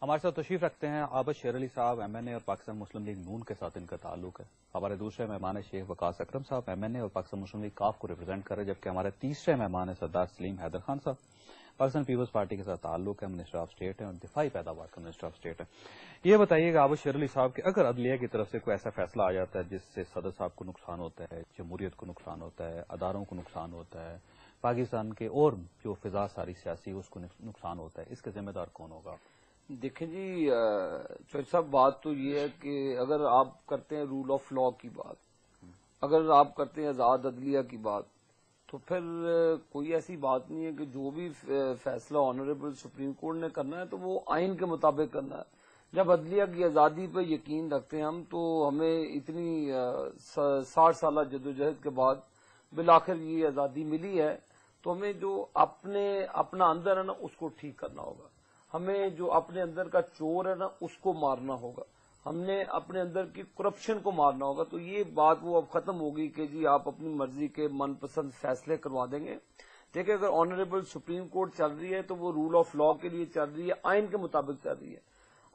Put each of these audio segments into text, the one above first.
ہمارے ساتھ تشریف رکھتے ہیں عابد شیر علی صاحب MNA اور پاکستان مسلم لیگ نون کے ساتھ ان کا تعلق ہے. ہمارے دوسرے مہمان شیخ وقاص اکرم صاحب MNA اور پاکستان مسلم لیگ کاف کو ریپرزینٹ کر رہے ہیں، جبکہ ہمارے تیسرے مہمان ہیں سردار سلیم حیدر خان صاحب، پاکستان پیپلز پارٹی کے ساتھ تعلق ہے، منسٹر آف اسٹیٹ ہے اور دفاعی پیداوار کا منسٹر آف اسٹیٹ ہے. یہ بتائیے گا عابد شیر علی صاحب کہ اگر عدلیہ کی طرف سے کوئی ایسا فیصلہ آ جاتا ہے جس سے صدر صاحب کو نقصان ہوتا ہے، جمہوریت کو نقصان ہوتا ہے، اداروں کو نقصان ہوتا ہے، پاکستان کے اور جو فضا ساری سیاسی اس کو نقصان ہوتا ہے، اس کا ذمہ دار کون ہوگا؟ دیکھیں جی چوہدری صاحب، بات تو یہ ہے کہ اگر آپ کرتے ہیں رول آف لا کی بات، اگر آپ کرتے ہیں آزاد عدلیہ کی بات، تو پھر کوئی ایسی بات نہیں ہے کہ جو بھی فیصلہ آنریبل سپریم کورٹ نے کرنا ہے تو وہ آئین کے مطابق کرنا ہے. جب عدلیہ کی آزادی پہ یقین رکھتے ہیں ہم، تو ہمیں اتنی 60 سالہ جدوجہد کے بعد بالآخر یہ آزادی ملی ہے، تو ہمیں جو اپنا اندر ہے نا اس کو ٹھیک کرنا ہوگا. ہمیں جو اپنے اندر کا چور ہے نا اس کو مارنا ہوگا، ہم نے اپنے اندر کی کرپشن کو مارنا ہوگا. تو یہ بات وہ اب ختم ہوگی کہ جی آپ اپنی مرضی کے من پسند فیصلے کروا دیں گے. دیکھیں، اگر آنریبل سپریم کورٹ چل رہی ہے تو وہ رول آف لا کے لیے چل رہی ہے، آئین کے مطابق چل رہی ہے.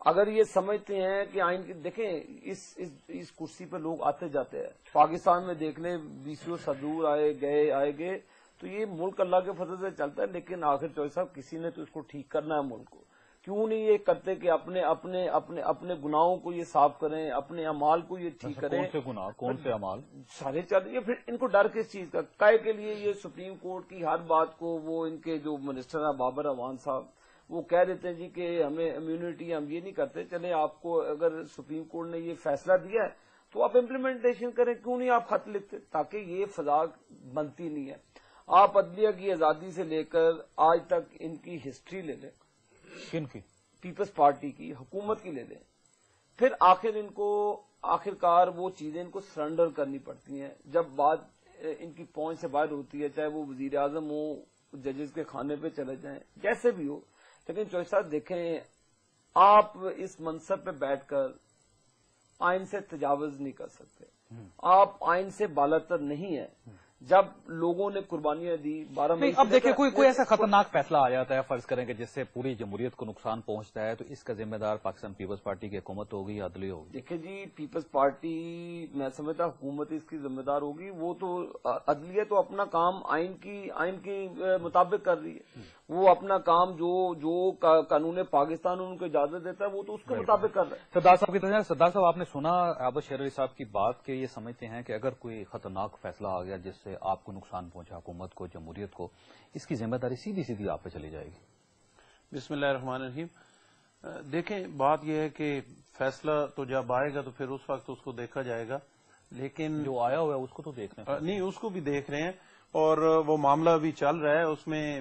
اگر یہ سمجھتے ہیں کہ آئین کی، دیکھیں اس کرسی پہ لوگ آتے جاتے ہیں. پاکستان میں دیکھ لیں 20 صدور آئے گئے، تو یہ ملک اللہ کے فضل سے چلتا ہے. لیکن آخر چوہدری صاحب کسی نے تو اس کو ٹھیک کرنا ہے ملک کو. کیوں نہیں یہ کرتے کہ اپنے گناہوں کو یہ صاف کریں، اپنے اعمال کو یہ ٹھیک کریں. کون سے گناہ، کون سے اعمال سارے چل رہی ہے. پھر ان کو ڈر کس چیز کا؟ کائے کے لیے یہ سپریم کورٹ کی ہر بات کو وہ ان کے جو منسٹر ہیں بابر اعوان صاحب وہ کہہ دیتے ہیں جی کہ ہمیں امیونٹی، ہم یہ نہیں کرتے. چلے آپ کو اگر سپریم کورٹ نے یہ فیصلہ دیا ہے تو آپ امپلیمنٹیشن کریں. کیوں نہیں آپ خط لکھتے؟ تاکہ یہ فضا بنتی نہیں ہے. آپ عدلیہ کی آزادی سے لے کر آج تک ان کی ہسٹری لے لیں، کن کی؟ پیپلز پارٹی کی، حکومت کی لے لیں. پھر آخرکار وہ چیزیں ان کو سرنڈر کرنی پڑتی ہیں جب بات ان کی پہنچ سے باہر ہوتی ہے، چاہے وہ وزیر اعظم ہو، ججز کے خانے پہ چلے جائیں، جیسے بھی ہو. لیکن چوہدری صاحب دیکھیں، آپ اس منصب پہ بیٹھ کر آئین سے تجاوز نہیں کر سکتے. آپ آئین سے بالاتر نہیں ہیں. جب لوگوں نے قربانیاں دی 12 مئی، اب دیکھیں کوئی ایسا خطرناک فیصلہ آ جاتا ہے، فرض کریں کہ جس سے پوری جمہوریت کو نقصان پہنچتا ہے، تو اس کا ذمہ دار پاکستان پیپلز پارٹی کی حکومت ہوگی یا عدلیہ ہوگی؟ دیکھیں جی، پیپلز پارٹی میں سمجھتا حکومت اس کی ذمہ دار ہوگی. وہ تو عدلیہ تو اپنا کام آئین کی مطابق کر رہی ہے. وہ اپنا کام جو قانون پاکستان ان کو اجازت دیتا ہے وہ تو اس کے مطابق کر رہا ہے. سردار صاحب کی طرف، سردار صاحب آپ نے سنا عابد شیر علی صاحب کی بات کہ یہ سمجھتے ہیں کہ اگر کوئی خطرناک فیصلہ آ گیا جس سے آپ کو نقصان پہنچا، حکومت کو، جمہوریت کو، اس کی ذمہ داری سیدھی آپ پہ چلی جائے گی. بسم اللہ الرحمن الرحیم. دیکھیں، بات یہ ہے کہ فیصلہ تو جب آئے گا تو پھر اس وقت اس کو دیکھا جائے گا، لیکن جو آیا ہوا ہے اس کو تو دیکھ رہے ہیں. نہیں، اس کو بھی دیکھ رہے ہیں اور وہ معاملہ بھی چل رہا ہے. اس میں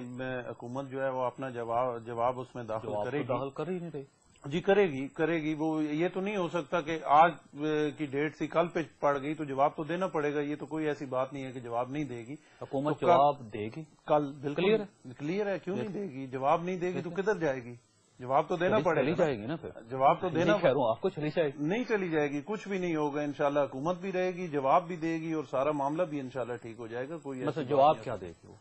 حکومت جو ہے وہ اپنا جواب اس میں داخل کرے گی. داخل کر ہی نہیں رہی. جی کرے گی. وہ یہ تو نہیں ہو سکتا کہ آج کی ڈیٹ سے کل پہ پڑ گئی تو جواب تو دینا پڑے گا. یہ تو کوئی ایسی بات نہیں ہے کہ جواب نہیں دے گی. حکومت جواب دے گی کل. بالکل کلیئر ہے. کیوں نہیں دے گی؟ جواب نہیں دے گی تو کدھر جائے گی؟ جواب تو دینا پڑے گا. چلی جائے گی نا. پھر جواب تو دینا کہہ رہا ہوں آپ کو، چلی جائے گی. نہیں چلی جائے گی، کچھ بھی نہیں ہوگا. انشاءاللہ حکومت بھی رہے گی، جواب بھی دے گی اور سارا معاملہ بھی انشاءاللہ ٹھیک ہو جائے گا. کوئی مثلا جواب کیا دے گی وہ؟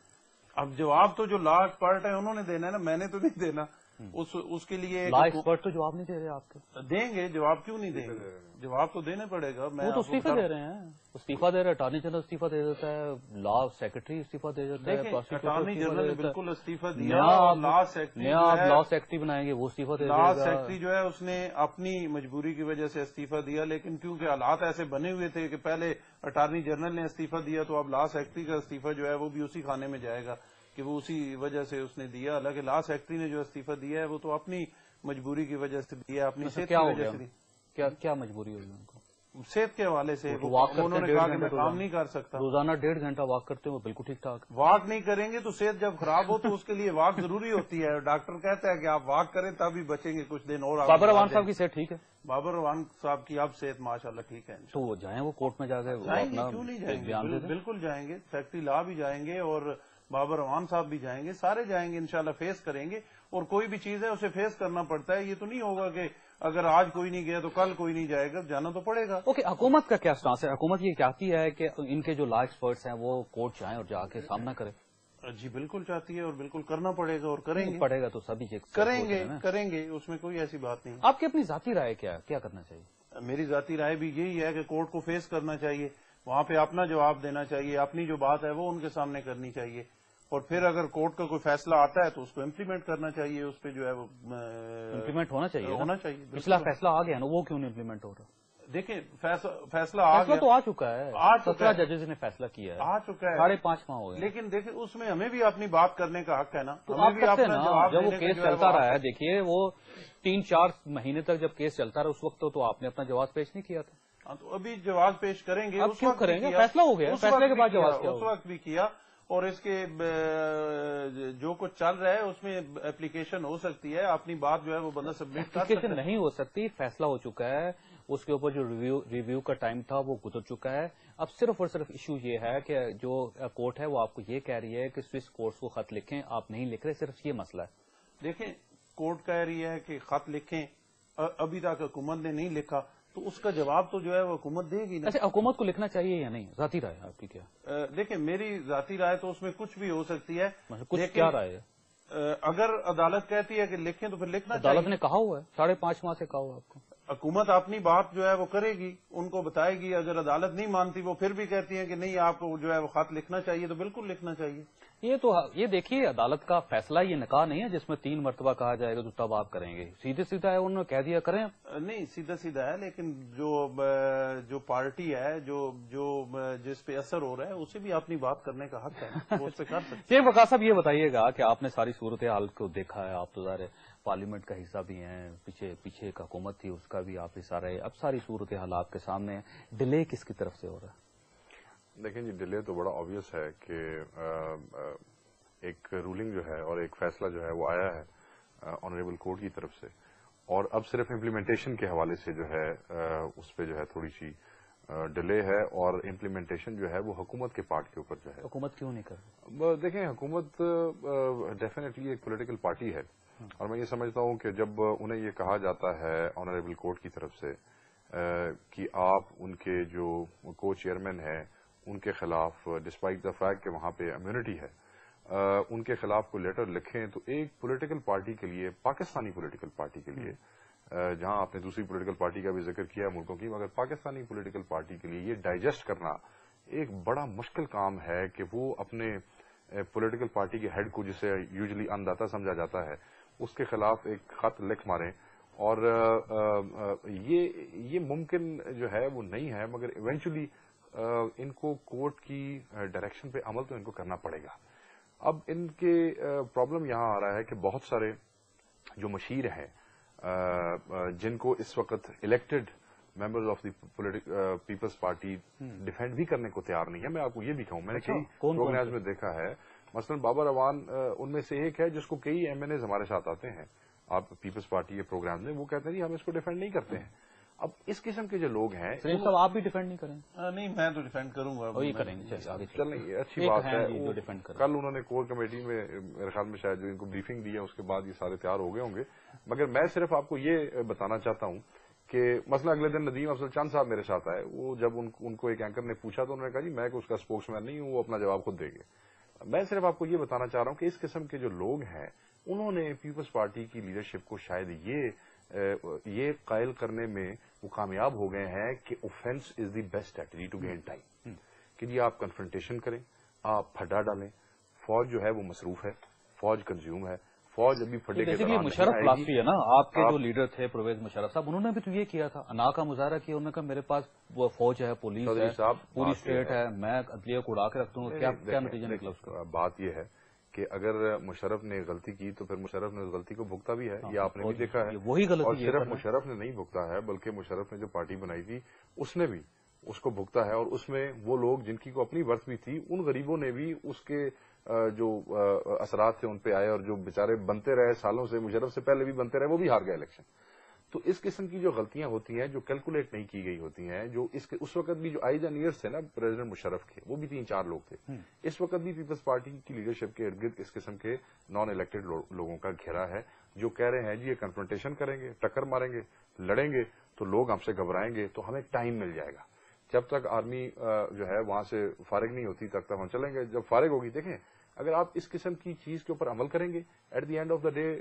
اب جواب تو جو لا ایکسپرٹ ہے انہوں نے دینا ہے نا، میں نے تو نہیں دینا. اس کے لیے لا ایکسپرٹ تو جواب نہیں دے رہے آپ کے. دیں گے جواب، کیوں نہیں دیں گے؟ جواب تو دینا پڑے گا. وہ تو استعفے دے رہے ہیں، استعفی دے رہے ہیں. اٹارنی جنرل استعفی دے دیتا ہے، لا سیکرٹری استعفی دے دیتا ہے، اٹارنی جنرل نے بالکل استعفی دیا. لا سیکرٹری بنائیں گے وہ استعفی دے لا سیکرٹری جو ہے اس نے اپنی مجبوری کی وجہ سے استعفی دیا، لیکن کیونکہ حالات ایسے بنے ہوئے تھے کہ پہلے اٹارنی جنرل نے استعفی دیا تو اب لا سیکرٹری کا استعفی جو ہے وہ بھی اسی خانے میں جائے گا کہ وہ اسی وجہ سے اس نے دیا. حالانکہ لا سیکرٹری نے جو استعفی دیا ہے وہ تو اپنی مجبوری کی وجہ سے دیا، اپنی صحت کی وجہ سے دی. کیا مجبوری ہوئی ان کو؟ صحت کے حوالے سے. انہوں نے کہا کہ میں کام نہیں کر سکتا. روزانہ 1.5 گھنٹہ واک کرتے ہیں، وہ بالکل ٹھیک ٹھاک. واک نہیں کریں گے تو صحت جب خراب ہو تو اس کے لیے واک ضروری ہوتی ہے. ڈاکٹر کہتا ہے کہ آپ واک کریں تبھی بچیں گے کچھ دن اور. بابر اعوان صاحب کی صحت ٹھیک ہے؟ بابر اعوان صاحب کی اب صحت ماشاءاللہ ٹھیک ہے. تو وہ جائیں، وہ کورٹ میں جا کے کیوں نہیں جائیں گے؟ بالکل جائیں گے. سیکرٹری لا بھی جائیں گے اور بابر اعوان صاحب بھی جائیں گے، سارے جائیں گے انشاءاللہ. فیس کریں گے. اور کوئی بھی چیز ہے اسے فیس کرنا پڑتا ہے. یہ تو نہیں ہوگا کہ اگر آج کوئی نہیں گیا تو کل کوئی نہیں جائے گا. جانا تو پڑے گا. اوکے، حکومت کا کیا سٹانس ہے؟ حکومت یہ چاہتی ہے کہ ان کے جو لا ایکسپرٹس ہیں وہ کورٹ جائیں اور جا کے سامنا کریں. جی بالکل چاہتی ہے اور بالکل کرنا پڑے گا اور کریں گے. پڑے گا تو سبھی کریں گے اس میں کوئی ایسی بات نہیں. آپ کی اپنی ذاتی رائے کیا کرنا چاہیے؟ میری ذاتی رائے بھی یہی ہے کہ کورٹ کو فیس کرنا چاہیے, وہاں پہ اپنا جواب دینا چاہیے, اپنی جو بات ہے وہ ان کے سامنے کرنی چاہیے, اور پھر اگر کورٹ کا کوئی فیصلہ آتا ہے تو اس کو امپلیمنٹ کرنا چاہیے, اس پہ جو ہے وہ امپلیمنٹ ہونا چاہیے. پچھلا بالکل. فیصلہ آ گیا نا, وہ کیوں نہیں امپلیمنٹ ہو رہا؟ دیکھیں فیصلہ آ گیا تو آ چکا ہے, 17 ججز نے فیصلہ کیا ہے, آ چکا ہے, 5.5 ماہ ہو گئے. لیکن دیکھیں اس میں ہمیں بھی اپنی بات کرنے کا حق ہے نا, تو ہمیں آپ بھی کرتے اپنا نا, جواب جب وہ دینے کا کیس جو ہے چلتا وہ رہا ہے, دیکھیے وہ 3-4 مہینے تک جب کیس چلتا رہا اس وقت تو آپ نے اپنا جواز پیش نہیں کیا تھا. تو ابھی جواز پیش کریں گے. اب کیوں کریں گے؟ فیصلہ ہو گیا, فیصلے کے بعد جواز کیا اس وقت بھی کیا, اور اس کے جو کچھ چل رہا ہے اس میں اپلیکیشن ہو سکتی ہے, اپنی بات جو ہے وہ بندہ سبمٹ کر سکتا ہے. نہیں ہو سکتی, فیصلہ ہو چکا ہے, اس کے اوپر جو ریویو کا ٹائم تھا وہ گزر چکا ہے. اب صرف اور صرف ایشو یہ ہے کہ جو کورٹ ہے وہ آپ کو یہ کہہ رہی ہے کہ سوئس کورٹس کو خط لکھیں, آپ نہیں لکھ رہے, صرف یہ مسئلہ ہے. دیکھیں کورٹ کہہ رہی ہے کہ خط لکھیں, ابھی تک حکومت نے نہیں لکھا, تو اس کا جواب تو جو ہے وہ حکومت دے گی نا. اچھا, حکومت کو لکھنا چاہیے یا نہیں؟ ذاتی رائے آپ کی کیا؟ دیکھیں میری ذاتی رائے تو اس میں کچھ بھی ہو سکتی ہے. کچھ کیا رائے ہے؟ اگر عدالت کہتی ہے کہ لکھیں تو پھر لکھنا چاہیے. عدالت نے کہا ہوا ہے, 5.5 ماہ سے کہا ہوا آپ کو. حکومت اپنی بات جو ہے وہ کرے گی, ان کو بتائے گی. اگر عدالت نہیں مانتی, وہ پھر بھی کہتی ہیں کہ نہیں آپ کو جو ہے وہ خط لکھنا چاہیے, تو بالکل لکھنا چاہیے. یہ دیکھیے عدالت کا فیصلہ, یہ نکاح نہیں ہے جس میں 3 مرتبہ کہا جائے گا تو تب آپ کریں گے. سیدھے سیدھا ہے, انہوں نے کہہ دیا کریں. نہیں سیدھا سیدھا ہے, لیکن جو پارٹی ہے جس پہ اثر ہو رہا ہے اسے بھی اپنی بات کرنے کا حق ہے, وہ اس پہ کر سکتے. شیخ وقاص صاحب یہ بتائیے گا کہ آپ نے ساری صورتحال کو دیکھا ہے, آپ تو ظاہر پارلیمنٹ کا حصہ بھی ہیں, پیچھے ایک حکومت تھی اس کا بھی آپ حصہ رہے, اب ساری صورتحال آپ کے سامنے ہے, ڈیلے کس کی طرف سے ہو رہا ہے؟ دیکھیں جی, ڈیلے تو بڑا آبویس ہے کہ ایک رولنگ جو ہے اور ایک فیصلہ جو ہے وہ آیا ہے آنریبل کورٹ کی طرف سے, اور اب صرف امپلیمنٹیشن کے حوالے سے جو ہے اس پہ جو ہے تھوڑی سی ڈیلے ہے, اور امپلیمنٹیشن جو ہے وہ حکومت کے پارٹ کے اوپر جو ہے. حکومت کیوں نہیں کر رہی؟ دیکھیں حکومت ڈیفینیٹلی ایک پولیٹیکل پارٹی ہے, اور میں یہ سمجھتا ہوں کہ جب انہیں یہ کہا جاتا ہے آنریبل کورٹ کی طرف سے کہ آپ ان کے جو کو چیئرمین ہیں ان کے خلاف, ڈسپائٹ دا فیکٹ کہ وہاں پہ امیونٹی ہے, ان کے خلاف کوئی لیٹر لکھیں, تو ایک پولیٹیکل پارٹی کے لیے, پاکستانی پولیٹیکل پارٹی کے لیے, جہاں آپ نے دوسری پولیٹیکل پارٹی کا بھی ذکر کیا ملکوں کی, مگر پاکستانی پولیٹیکل پارٹی کے لیے یہ ڈائجسٹ کرنا ایک بڑا مشکل کام ہے کہ وہ اپنے پولیٹیکل پارٹی کے ہیڈ کو, جسے یوزلی انداتا سمجھا جاتا ہے, اس کے خلاف ایک خط لکھ ماریں. اور یہ ممکن جو ہے وہ نہیں ہے, مگر ایونچولی ان کو کورٹ کی ڈائریکشن پہ عمل تو ان کو کرنا پڑے گا. اب ان کے پرابلم یہاں آ رہا ہے کہ بہت سارے جو مشیر ہیں جن کو اس وقت elected members of the Peoples Party defend بھی کرنے کو تیار نہیں ہے. میں آپ کو یہ بھی کہوں, میں نے کئی پروگرامز میں دیکھا ہے, مثلا بابر اعوان ان میں سے ایک ہے جس کو کئی ایم این ایز ہمارے ساتھ آتے ہیں آپ پیپلز پارٹی کے پروگرام میں, وہ کہتے ہیں جی ہم اس کو ڈیفینڈ نہیں کرتے ہیں. اب اس قسم کے جو لوگ ہیں, صاحب آپ بھی ڈیفینڈ نہیں کریں؟ نہیں میں تو ڈیفینڈ کروں گا, وہی کریں گے. چلیں اچھی بات ہے. کل انہوں نے کور کمیٹی میں میرے خیال میں شاید جو ان کو بریفنگ دی ہے اس کے بعد یہ سارے تیار ہو گئے ہوں گے. مگر میں صرف آپ کو یہ بتانا چاہتا ہوں کہ مثلا اگلے دن ندیم افضل چند صاحب میرے ساتھ آئے, وہ جب ان کو ایک اینکر نے پوچھا تو انہوں نے کہا جی میں اس کا اسپوکس مین نہیں ہوں, وہ اپنا جواب خود دیں گے. میں صرف آپ کو یہ بتانا چاہ رہا ہوں کہ اس قسم کے جو لوگ ہیں انہوں نے پیپلز پارٹی کی لیڈرشپ کو شاید یہ قائل کرنے میں وہ کامیاب ہو گئے ہیں کہ offence is the best strategy to gain time, کہ جی آپ کنفرنٹیشن کریں, آپ پھڈا ڈالیں. فوج جو ہے وہ مصروف ہے, فوج کنزیوم ہے, فوج ابھی پھڈے کے دوران مشرف فلاسفی ہے نا آپ کے جو لیڈر تھے پرویز مشرف صاحب, انہوں نے بھی تو یہ کیا تھا, انا کا مظاہرہ کیا, انہوں نے کہا میرے پاس وہ فوج ہے, پولیس ہے, پوری اسٹیٹ ہے, میں عدلیہ کو اڑا کے رکھتا ہوں. کیا نتیجہ نکلا اس کا؟ بات یہ ہے کہ اگر مشرف نے غلطی کی تو پھر مشرف نے اس غلطی کو بھگتا بھی ہے, یہ آپ نے بھی دیکھا ہے. وہی غلطی, اور صرف مشرف نے نہیں بھگتا ہے بلکہ مشرف نے جو پارٹی بنائی تھی اس نے بھی اس کو بھگتا ہے, اور اس میں وہ لوگ جن کی کو اپنی ورث بھی تھی ان غریبوں نے بھی اس کے جو اثرات تھے ان پہ آئے, اور جو بیچارے بنتے رہے سالوں سے, مشرف سے پہلے بھی بنتے رہے, وہ بھی ہار گئے الیکشن. تو اس قسم کی جو غلطیاں ہوتی ہیں جو کیلکولیٹ نہیں کی گئی ہوتی ہیں, جو اس وقت بھی جو آئیز اینڈ ایئرز تھے نا پریزیڈنٹ مشرف کے, وہ بھی 3-4 لوگ تھے. اس وقت بھی پیپلز پارٹی کی لیڈرشپ کے ارد گرد اس قسم کے نان الیکٹڈ لوگوں کا گھیرا ہے جو کہہ رہے ہیں جی یہ کنفرنٹیشن کریں گے, ٹکر ماریں گے, لڑیں گے تو لوگ ہم سے گھبرائیں گے, تو ہمیں ٹائم مل جائے گا. جب تک آرمی جو ہے وہاں سے فارغ نہیں ہوتی تب تک ہم چلیں گے. جب فارغ ہوگی, دیکھیں اگر آپ اس قسم کی چیز کے اوپر عمل کریں گے at the end of the day